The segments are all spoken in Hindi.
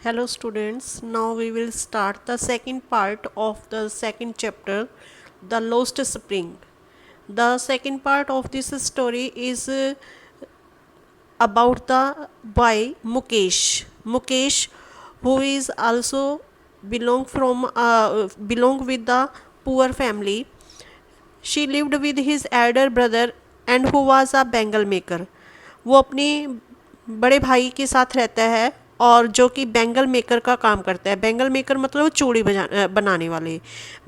Hello students, now we will start the second part of the second chapter, The Lost Spring. The second part of this story is about the boy Mukesh. Mukesh, who is also belong with the poor family. She lived with his elder brother and who was a bangle maker. वो अपने बड़े भाई के साथ रहता है और जो कि बैंगल मेकर का काम करता है. बैंगल मेकर मतलब चूड़ी बनाने वाले.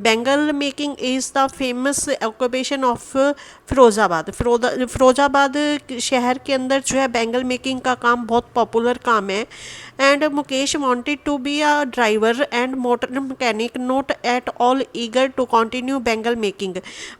Bangle making is the famous occupation of Firozabad शहर के अंदर जो है बैंगल मेकिंग का काम बहुत पॉपुलर काम है. And Mukesh wanted to be a driver and motor mechanic, not at all eager to continue bangle making.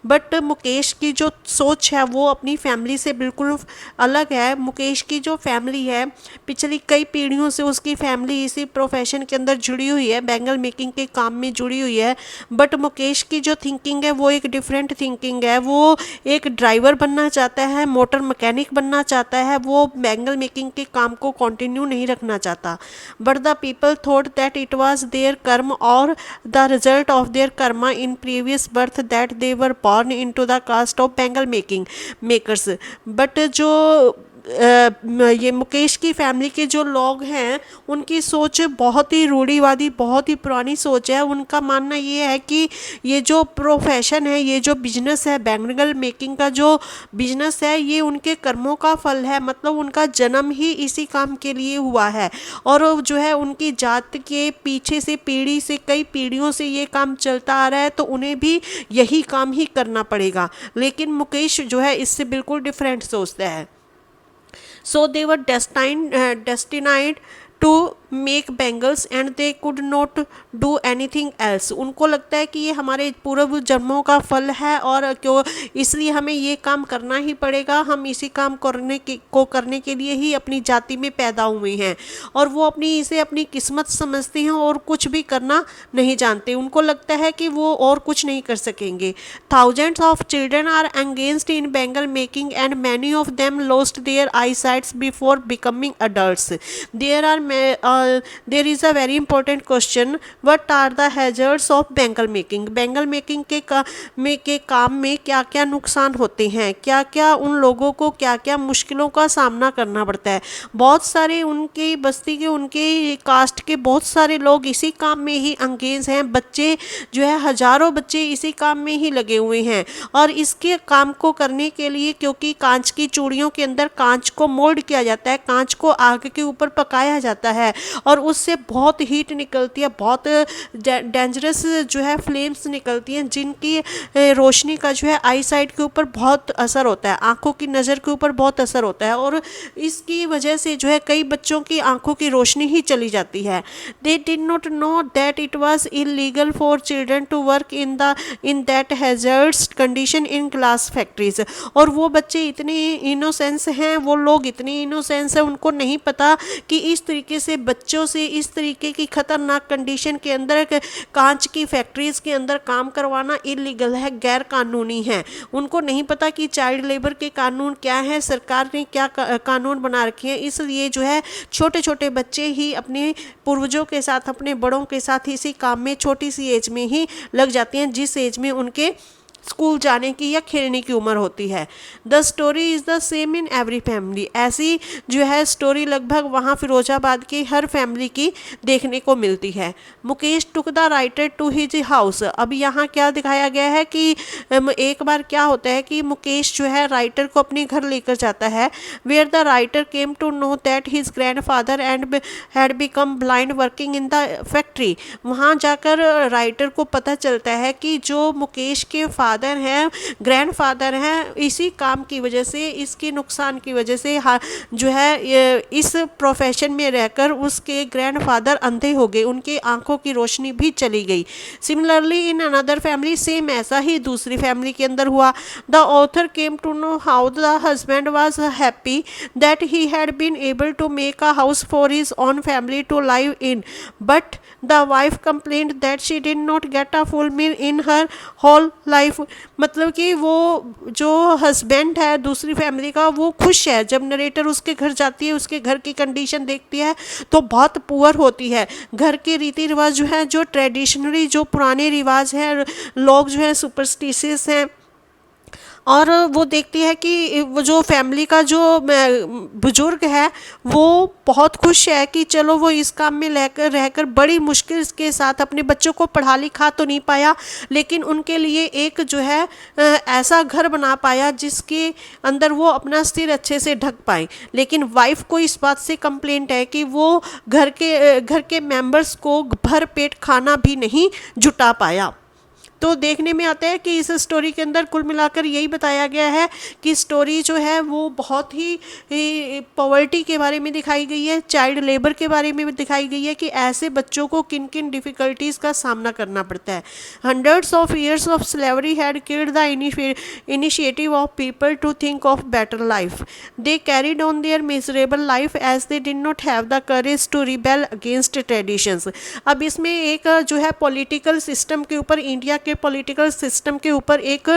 But Mukesh की जो सोच है वो अपनी फैमिली से बिल्कुल अलग है. मुकेश की जो फैमिली है, पिछली कई पीढ़ियों से उसकी फैमिली इसी प्रोफेशन के अंदर जुड़ी हुई है, बैंगल मेकिंग के काम में जुड़ी हुई है. बट मुकेश की जो थिंकिंग है वो एक डिफरेंट थिंकिंग है. वो एक ड्राइवर बनना चाहता है, मोटर मैकेनिक बनना चाहता है. वो बैंगल मेकिंग के काम को कंटिन्यू नहीं रखना चाहता. But the people thought that it was their कर्म और the result of their karma in previous birth that they were born into the caste of bengal making makers. But जो ये मुकेश की फैमिली के जो लोग हैं उनकी सोच बहुत ही रूढ़िवादी, बहुत ही पुरानी सोच है. उनका मानना ये है कि ये जो प्रोफेशन है, ये जो बिजनेस है, बैंगल मेकिंग का जो बिजनेस है, ये उनके कर्मों का फल है. मतलब उनका जन्म ही इसी काम के लिए हुआ है और जो है उनकी जात के पीछे से पीढ़ी से कई पीढ़ियों से ये काम चलता आ रहा है, तो उन्हें भी यही काम ही करना पड़ेगा. लेकिन मुकेश जो है इससे बिल्कुल डिफरेंट सोचता है. So they were destined to make bangles and they could not do anything else. उनको लगता है कि ये हमारे पूर्व जन्मों का फल है और क्यों इसलिए हमें ये काम करना ही पड़ेगा. हम इसी काम करने के लिए ही अपनी जाति में पैदा हुए हैं और वो इसे अपनी किस्मत समझते हैं और कुछ भी करना नहीं जानते. उनको लगता है कि वो और कुछ नहीं कर सकेंगे. Thousands of children are engaged in bangle making and many of them lost their eyesight before becoming adults. There is a very important question. What are the hazards of bangle making? Bangle making के काम में क्या क्या नुकसान होते हैं, क्या क्या उन लोगों को क्या क्या मुश्किलों का सामना करना पड़ता है. बहुत सारे उनकी बस्ती के, उनके कास्ट के बहुत सारे लोग इसी काम में ही अंगेज हैं. बच्चे जो है हजारों बच्चे इसी काम में ही लगे हुए हैं और इसके काम को करने के लिए, क्योंकि कांच की चूड़ियों के अंदर कांच को मोल्ड किया जाता है, कांच को आग के ऊपर पकाया जाता है और उससे बहुत हीट निकलती है, बहुत डेंजरस जो है फ्लेम्स निकलती हैं जिनकी रोशनी का जो है आई साइट के ऊपर बहुत असर होता है, आंखों की नज़र के ऊपर बहुत असर होता है और इसकी वजह से जो है कई बच्चों की आंखों की रोशनी ही चली जाती है. They did not know that it was illegal for children to work in that hazardous condition in glass factories. और वो बच्चे इतने इनोसेंस हैं, वो लोग इतने इनोसेंस हैं, उनको नहीं पता कि इस तरीके से बच्चों से इस तरीके की खतरनाक कंडीशन के अंदर कांच की फैक्ट्रीज के अंदर काम करवाना इलीगल है, गैर कानूनी है. उनको नहीं पता कि चाइल्ड लेबर के कानून क्या है, सरकार ने क्या कानून बना रखे हैं. इसलिए जो है छोटे छोटे बच्चे ही अपने पूर्वजों के साथ, अपने बड़ों के साथ इसी काम में छोटी सी एज में ही लग जाते हैं, जिस एज में उनके स्कूल जाने की या खेलने की उम्र होती है. The story is the same in every family. ऐसी जो है स्टोरी लगभग वहाँ फिरोजाबाद की हर फैमिली की देखने को मिलती है. Mukesh took the writer to his house. अब यहाँ क्या दिखाया गया है कि एक बार क्या होता है कि मुकेश जो है राइटर को अपने घर लेकर जाता है. Where the writer came to know that his grandfather and had become blind working in the factory. वहाँ जाकर राइटर को पता चलता है कि जो मुकेश के फादर हैं, ग्रैंडफादर हैं, इसी काम की वजह से, इसके नुकसान की वजह से जो है इस प्रोफेशन में रहकर उसके ग्रैंडफादर अंधे हो गए, उनकी आंखों की रोशनी भी चली गई. Similarly in another family, same ऐसा ही दूसरी फैमिली के अंदर हुआ. The author came to know how the husband was happy that he had been able to make a house for his own family to live in, but the wife complained that she did not get a full meal in her whole life मतलब कि वो जो हस्बैंड है दूसरी फैमिली का वो खुश है। जब नरेटर उसके घर जाती है, उसके घर की कंडीशन देखती है तो बहुत पुअर होती है। घर के रीति रिवाज जो है, जो ट्रेडिशनली जो पुराने रिवाज हैं, लोग जो है सुपरस्टिशियस हैं, और वो देखती है कि वो जो फैमिली का जो बुजुर्ग है वो बहुत खुश है कि चलो वो इस काम में लेकर रहकर बड़ी मुश्किल के साथ अपने बच्चों को पढ़ा लिखा तो नहीं पाया, लेकिन उनके लिए एक जो है ऐसा घर बना पाया जिसके अंदर वो अपना सिर अच्छे से ढक पाए। लेकिन वाइफ को इस बात से कंप्लेंट है कि वो घर के मेंबर्स को भर पेट खाना भी नहीं जुटा पाया। तो देखने में आता है कि इस स्टोरी के अंदर कुल मिलाकर यही बताया गया है कि स्टोरी जो है वो बहुत ही पॉवर्टी के बारे में दिखाई गई है, चाइल्ड लेबर के बारे में दिखाई गई है कि ऐसे बच्चों को किन किन डिफ़िकल्टीज़ का सामना करना पड़ता है। Hundreds of years of slavery had killed the initiative of people to think of better life. They carried on their miserable life as they did not have the courage to rebel against traditions. अब इसमें एक जो है पॉलिटिकल सिस्टम के ऊपर, इंडिया के पॉलिटिकल सिस्टम के ऊपर एक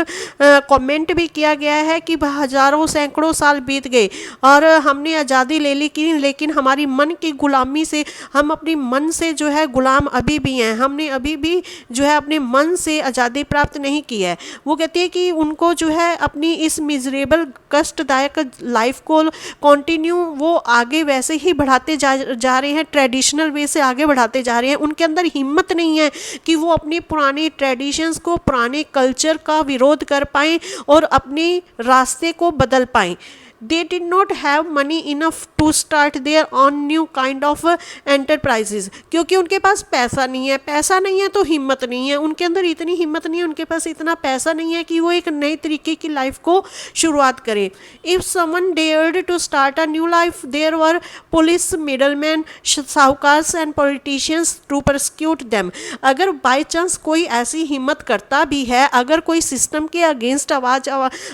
कमेंट भी किया गया है कि हजारों सैकड़ों साल बीत गए और हमने आज़ादी ले ली की, लेकिन हमारी मन की गुलामी से, हम अपनी मन से जो है गुलाम अभी भी हैं। हमने अभी भी जो है अपने मन से आज़ादी प्राप्त नहीं की है। वो कहती है कि उनको जो है अपनी इस मिजरेबल कष्टदायक लाइफ को कंटिन्यू वो आगे वैसे ही बढ़ाते जा रहे हैं, ट्रेडिशनल वे से आगे बढ़ाते जा रहे हैं। उनके अंदर हिम्मत नहीं है कि वो अपनी पुरानी ट्रेडिशंस को, पुराने कल्चर का विरोध कर पाएं और अपने रास्ते को बदल पाएं। They did not have money enough to start their own new kind of enterprises, क्योंकि उनके पास पैसा नहीं है। पैसा नहीं है तो हिम्मत नहीं है, उनके अंदर इतनी हिम्मत नहीं है, उनके पास इतना पैसा नहीं है कि वो एक नए तरीके की लाइफ को शुरुआत करें। If someone dared to start a new life, there were police, middlemen, sahukars and politicians to persecute them। अगर बाई चांस कोई ऐसी हिम्मत करता भी है, अगर कोई सिस्टम के अगेंस्ट आवाज़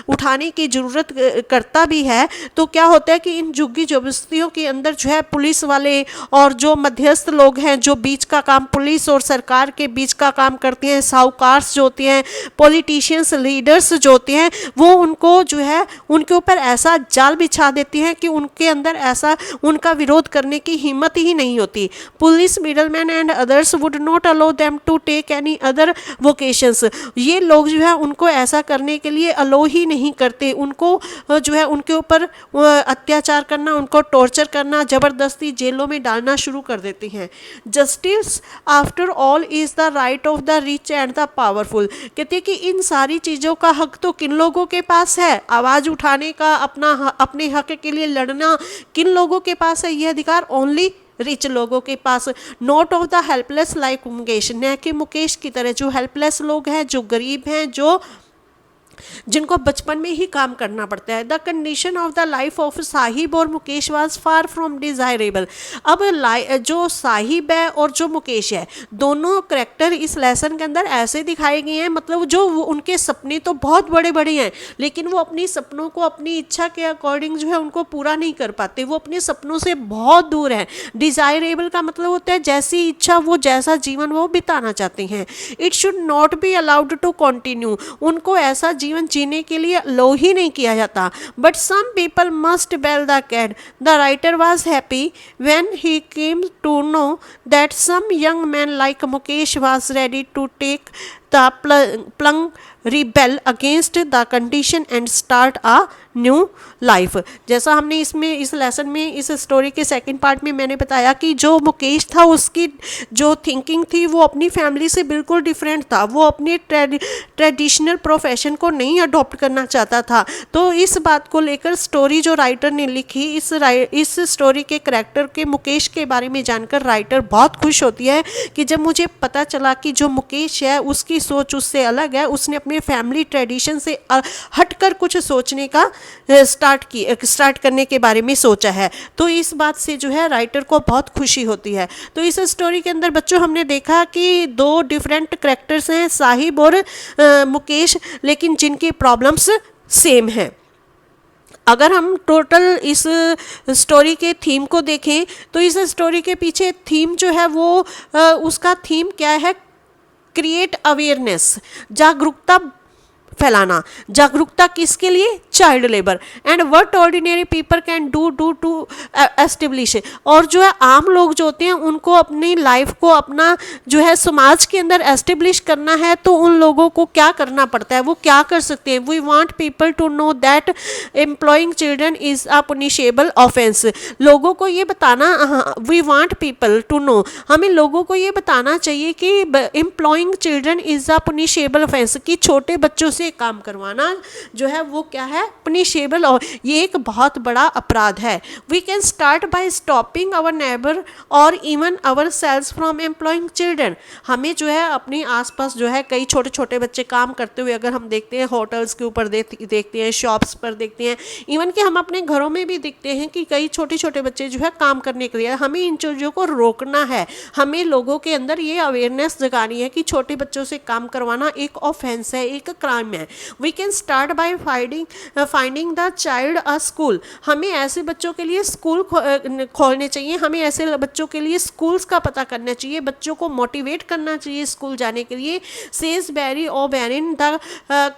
उठाने की ज़रूरत करता भी है, तो क्या होता है कि इन झुग्गी जबरदस्तियों के अंदर जो है पुलिस वाले और जो मध्यस्थ लोग हैं, जो बीच का काम पुलिस और सरकार के बीच का काम करते हैं, साहूकार्स जो होते हैं, पॉलिटिशियंस, लीडर्स जो होते हैं, वो उनको जो है उनके ऊपर ऐसा जाल बिछा देती हैं कि उनके अंदर ऐसा उनका विरोध करने की हिम्मत ही नहीं होती। Police, middleman and others would not allow them to take any other vocations. ये लोग जो है उनको ऐसा करने के लिए अलो ही नहीं करते, उनको जो है उनके ऊपर अत्याचार करना, उनको टॉर्चर करना, ज़बरदस्ती जेलों में डालना शुरू कर देती हैं। Justice after all is the right of the rich and the powerful. कहते हैं कि इन सारी चीज़ों का हक तो किन लोगों के पास है? आवाज़ उठाने का, अपने हक के लिए लड़ना किन लोगों के पास है? ये अधिकार ओनली रिच लोगों के पास। Not of the helpless like Mukesh, न कि मुकेश की तरह जो हेल्पलेस लोग हैं, जो गरीब हैं, जिनको बचपन में ही काम करना पड़ता है। The condition of the life of Sahib और Mukesh was far from desirable. अब जो साहिब है और जो मुकेश है, दोनों करेक्टर इस लेसन के अंदर ऐसे दिखाए गए हैं, मतलब जो उनके सपने तो बहुत बड़े बड़े हैं, लेकिन वो अपनी सपनों को अपनी इच्छा के अकॉर्डिंग जो है उनको पूरा नहीं कर पाते, वो अपने सपनों से बहुत दूर हैं। डिज़ायरेबल का मतलब होता है जैसी इच्छा, वो जैसा जीवन वो बिताना चाहते हैं। It should not be allowed to continue, उनको ऐसा जीवन जीने के लिए लो ही नहीं किया जाता। But some people must bell the cat. The writer was happy when he came to know that some young man like Mukesh was ready to take the plunge, rebel against the condition and start a new life. जैसा हमने इसमें इस लेसन में इस स्टोरी के सेकंड पार्ट में मैंने बताया कि जो मुकेश था उसकी जो थिंकिंग थी वो अपनी फैमिली से बिल्कुल डिफरेंट था। वो अपने ट्रेडिशनल प्रोफेशन को नहीं अडॉप्ट करना चाहता था। तो इस बात को लेकर स्टोरी जो राइटर ने लिखी, इस स्टोरी के करैक्टर के मुकेश के बारे में जानकर राइटर बहुत खुश होती है कि जब मुझे पता चला कि जो मुकेश है उसकी सोच उससे अलग है, उसने अपने फैमिली ट्रेडिशन से हटकर कुछ सोचने का स्टार्ट करने के बारे में सोचा है। तो इस बात से जो है राइटर को बहुत खुशी होती है। तो इस स्टोरी के अंदर बच्चों हमने देखा कि दो डिफरेंट कैरेक्टर्स हैं, साहिब और मुकेश, लेकिन जिनकी प्रॉब्लम्स सेम हैं। अगर हम टोटल इस स्टोरी के थीम को देखें तो इस स्टोरी के पीछे थीम जो है वो उसका थीम क्या है? क्रिएट अवेयरनेस, जागरूकता फैलाना, जागरूकता किसके लिए, child labour. And what ordinary people can do to establish, और जो है आम लोग जो होते हैं उनको अपनी लाइफ को अपना जो है समाज के अंदर एस्टेब्लिश करना है, तो उन लोगों को क्या करना पड़ता है, वो क्या कर सकते हैं। We want people to know that employing children is a punishable offence, लोगों को ये बताना, we want people to know, हमें लोगों को ये बताना चाहिए कि employing children is a punishable offence, कि छोटे बच्चों से काम करवाना जो है वो क्या है, पनिशेबल, और ये एक बहुत बड़ा अपराध है। We can start by stopping our neighbour और even our selves from employing children, हमें जो है अपने आसपास जो है कई छोटे छोटे बच्चे काम करते हुए अगर हम देखते हैं, होटल्स के ऊपर देखते हैं, शॉप्स पर देखते हैं, इवन कि हम अपने घरों में भी देखते हैं कि कई छोटे छोटे बच्चे जो है काम करने के लिए, हमें इन चीज़ों को रोकना है, हमें लोगों के अंदर ये अवेयरनेस जगानी है कि छोटे बच्चों से काम करवाना एक ऑफेंस है, एक क्राइम है। We can start by finding the child a school, हमें ऐसे बच्चों के लिए स्कूल खोलने चाहिए, हमें ऐसे बच्चों के लिए स्कूल्स का पता करना चाहिए, बच्चों को मोटिवेट करना चाहिए स्कूल जाने के लिए। Says Barry O'Brien the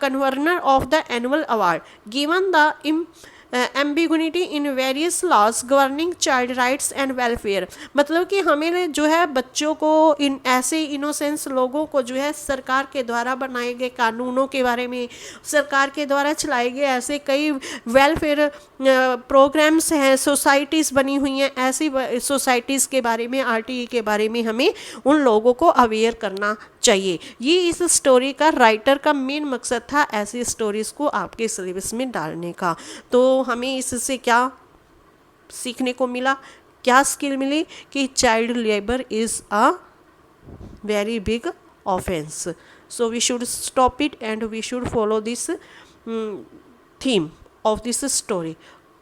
convenor of the annual award, given the ambiguity in various laws governing child rights and welfare, मतलब कि हमें जो है बच्चों को, इन ऐसे इनोसेंस लोगों को जो है सरकार के द्वारा बनाए गए कानूनों के बारे में, सरकार के द्वारा चलाए गए ऐसे कई वेलफेयर प्रोग्राम्स हैं, सोसाइटीज़ बनी हुई हैं, ऐसी सोसाइटीज़ के बारे में, आरटीई के बारे में हमें उन लोगों को अवेयर करना चाहिए। ये इस स्टोरी का राइटर का मेन मकसद था, ऐसी स्टोरीज़ को आपके सिलेबस में डालने का। तो हमें इससे क्या सीखने को मिला, क्या स्किल मिली, कि child labour is a very big offence, so we should stop it and we should follow this theme of this story.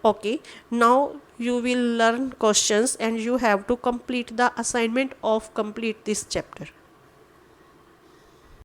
Okay, now you will learn questions and you have to complete the assignment of complete this chapter.